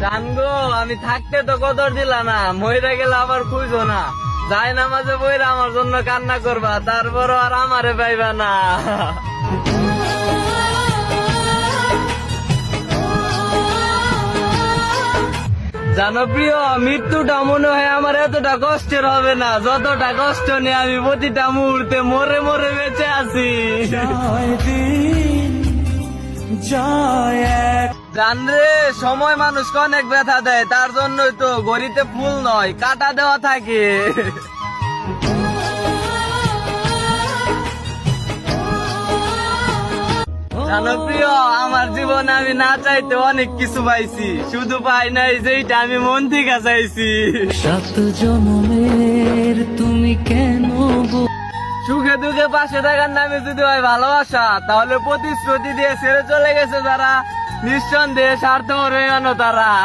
জানগো আমি থাকতে তো কদর দিলা না, মইরা গেলে আবার খুঁজো না। যাই নামাজে বইরা আমার জন্য কান্না করবা, তারপরও আর আমারে পাইবা না। জানো প্রিয়, মৃত্যুটা মনে হয় আমার এতটা কষ্টের হবে না যতটা কষ্ট নিয়ে আমি প্রতিটা মুহূর্তে মরে মরে বেঁচে আছি। জানরে, সময় মানুষকে অনেক ব্যথা দেয়, তার জন্যই তো ঘড়িতে ফুল নয় কাটা দেওয়া থাকে। জানো প্রিয়, আমার জীবনে আমি না চাইতে অনেক কিছু পাইছি, শুধু পাই নাই যেইটা আমি মন থেকে চাইছি। 7 জন্মের তুমি কেন সুখে দুঃখে পাশে থাকার নামে যদি হয় ভালোবাসা, তাহলে প্রতিশ্রুতি দিয়ে ছেড়ে চলে গেছে যারা, নিঃসন্দেহে স্বার্থপর হয়ে গেল তারা।